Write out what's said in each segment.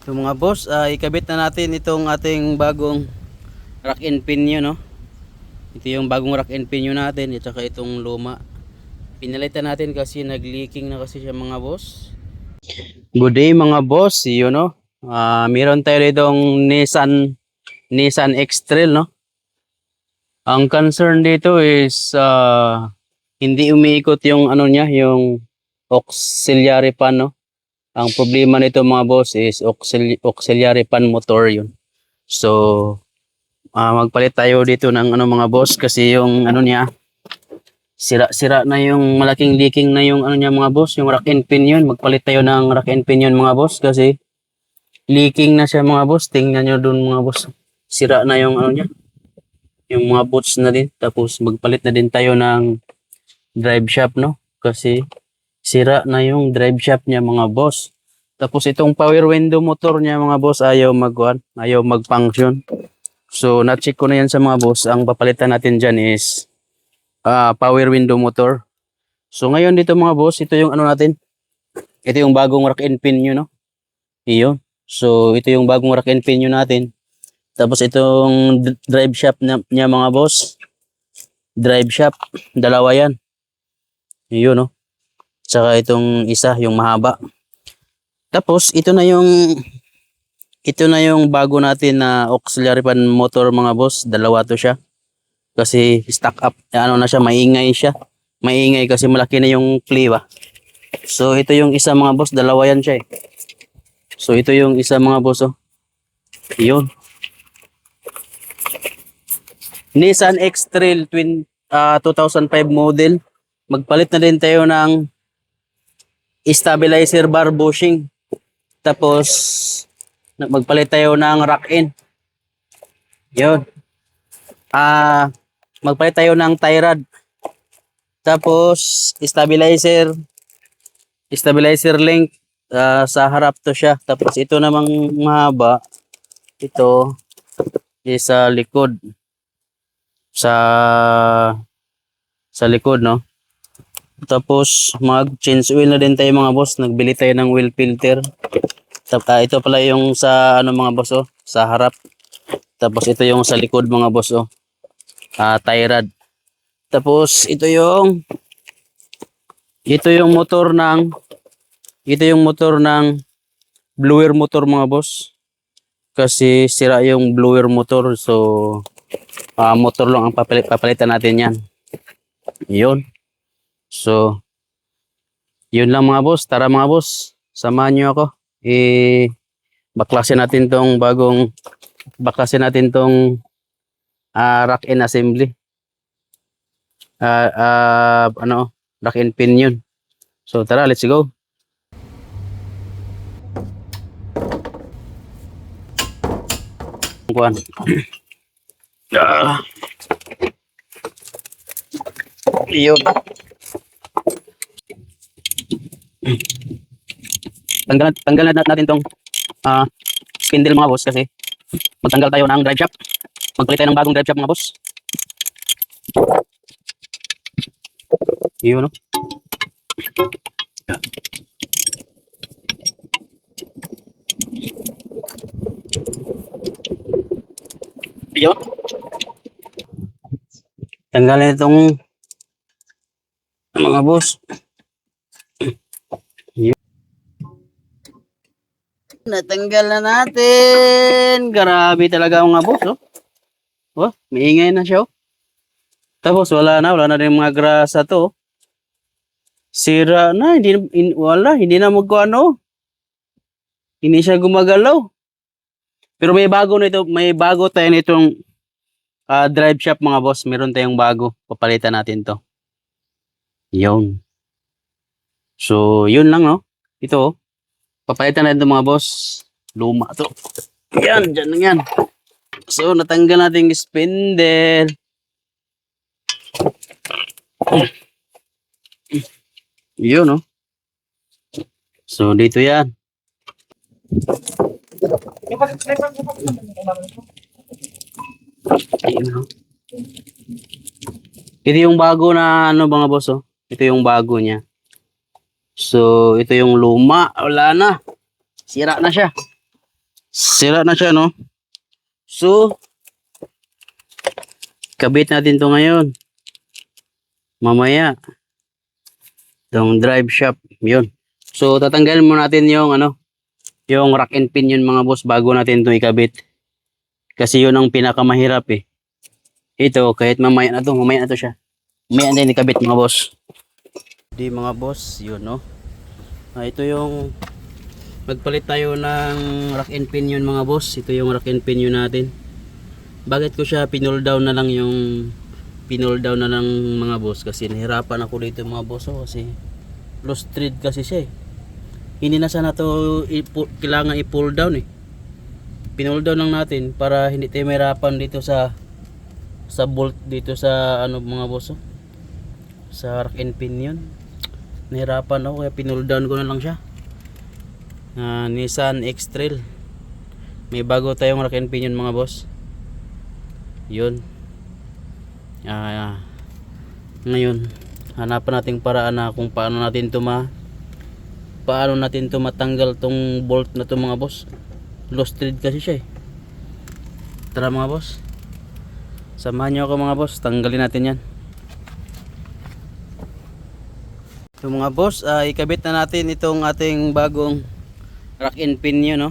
So mga boss, ikabit na natin itong ating bagong rack and pinion, no? Ito yung bagong rack and pinion natin at saka itong luma. Pinalitan natin kasi nag-leaking na kasi siya mga boss. Good day mga boss, yun no. Meron tayo ditong Nissan X-Trail, no. Ang concern dito is hindi umiikot yung ano niya, yung auxiliary fan, no. Ang problema nito mga boss is auxiliary fan motor yun. So, magpalit tayo dito ng ano mga boss kasi yung ano niya, sira-sira na yung malaking leaking na yung ano niya mga boss, yung rack and pinion. Magpalit tayo ng rack and pinion mga boss kasi leaking na siya mga boss. Tingnan nyo dun mga boss. Sira na yung ano niya, yung mga bolts na din. Tapos magpalit na din tayo ng drive shaft, no? Kasi sira na yung drive shaft niya mga boss. Tapos itong power window motor niya mga boss ayaw mag-function. So na-check ko na yan sa mga boss. Ang papalitan natin dyan is power window motor. So ngayon dito mga boss, ito yung ano natin. Ito yung bagong rack and pinion, no? Iyon. So ito yung bagong rack and pinion natin. Tapos itong drive shaft niya mga boss. Drive shaft, dalawa yan. Iyon, no? Tsaka itong isa, yung mahaba. Tapos ito na yung bago natin na auxiliary fan motor mga boss. Dalawa to siya. Kasi stack up, ano na siya, maingay siya. Maingay kasi malaki na yung play ba. So ito yung isa mga boss, dalawa yan siya eh. So ito yung isa mga boss, oh. Yun. Nissan X-Trail 2005 model. Magpalit na din tayo ng stabilizer bar bushing. Tapos magpalit tayo ng rack in. Yun. Magpalit tayo ng tie rod. Tapos stabilizer link sa harap to siya. Tapos ito namang mahaba. Ito is sa likod. Sa likod, no? Tapos mag-change oil na din tayo mga boss. Nagbili tayo ng oil filter. Ito pala yung sa ano mga boss, oh, sa harap. Tapos ito yung sa likod mga boss, oh. Tie rod. Tapos ito yung motor ng blower motor mga boss. Kasi sira yung blower motor, so motor lang ang papalitan natin yan. Yun. So yun lang mga boss. Tara mga boss, samahan nyo ako. Baklasin natin tong rack and assembly. Rack and pinion. So tara, let's go. Kuan. Yun. Tanggalan natin tong spindle mga boss kasi magtanggal tayo ng drive shaft. Magpalit tayo ng bagong drive shaft mga boss. Yun, no? Yun. Tanggalin itong mga boss. Yun. Natanggal na natin. Grabe talaga mga boss, oh. Oh, maingay na siya, oh. Tapos wala na rin mga grasa to. Sira na, hindi na magkuano. Hindi siya gumagalaw. Pero may bago tayo nitong drive shaft mga boss. Meron tayong bago. Papalitan natin to. Yun. So, yun lang, no? Ito, oh. Papalitan natin to mga boss. Luma to. Yan, dyan lang yan. So, natanggal natin yung spindle. Yun, no? So, dito yan. Ayun, no? Ito yung bago na ano mga boss, oh. Ito yung bago niya. So, ito yung luma. Wala na. Sira na siya. Sira na siya, no? So, kabit natin to ngayon. Mamaya, itong drive shaft, yun. So, tatanggalin mo natin yung ano, yung rack and pin yun mga boss bago natin to ikabit. Kasi yun ang pinakamahirap eh. Ito, kahit mamaya na to siya. Mamaya na din ikabit mga boss. Di mga boss, yun no. Ito yung magpalit tayo ng rack and pin yun mga boss. Ito yung rack and pin yun natin. Bakit ko siya pinul down na lang mga boss? Kasi nahirapan ako dito mga boss kasi lost thread kasi siya eh. Hindi na sana to kailangan i-pull down eh. Pinull down lang natin para hindi tayo mahirapan dito sa bolt dito sa ano mga boss oh. Sa rack and pin yun. Nahirapan ako kaya pinull down ko na lang siya. Nissan X-Trail. May bago tayong rack and pin yun mga boss. Yun. Ngayon, hanapan natin paraan na kung paano natin to matanggal tong bolt na to mga boss. Lost thread kasi siya eh. Tara mga boss. Samahan niyo ako mga boss, tanggalin natin yan. So mga boss, ikabit na natin itong ating bagong rack and pin yun no.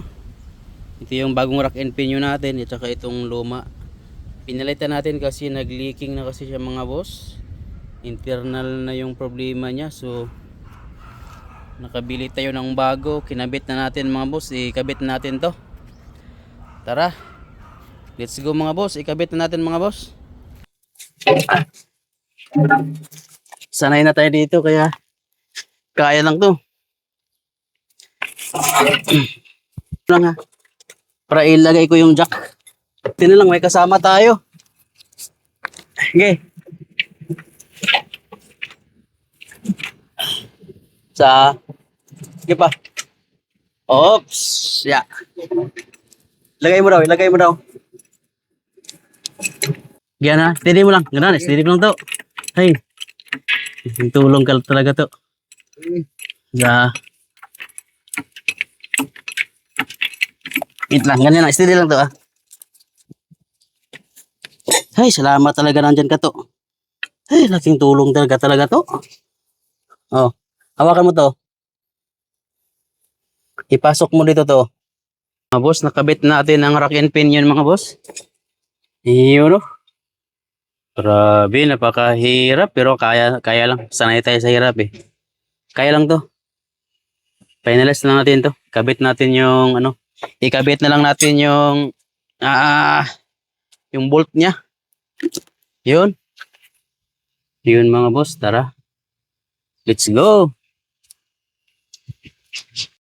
Ito yung bagong rack and pin yun natin at saka itong luma. Pinalitan natin kasi nag-leaking na kasi siya mga boss. Internal na yung problema niya. So nakabili tayo ng bago. Kinabit na natin mga boss. Ikabit na natin to. Tara. Let's go mga boss. Ikabit na natin mga boss. Sanay na tayo dito kaya kaya lang to. Lang ha. Para ilagay ko yung jack. Ito na lang, may kasama tayo. Okay. Sige pa. Oops. Yeah. Ilagay mo daw, ilagay mo daw. Yan ha, steady mo lang. Ganun, steady mo lang to. Hey. Tulong ka talaga to. Yeah. Wait lang, ganyan lang, steady lang to ah. Ay, salamat talaga nandyan ka to. Ay, laking tulong talaga to. Oh, hawakan mo to. Ipasok mo dito to. Mga boss, nakabit natin ang rack and pin yun mga boss. Yun oh. Grabe, napakahirap pero kaya lang. Sanay tayo sa hirap eh. Kaya lang to. Finalize na natin to. Kabit natin yung ano. Ikabit na lang natin yung bolt niya. Yun. Yun mga boss, tara. Let's go.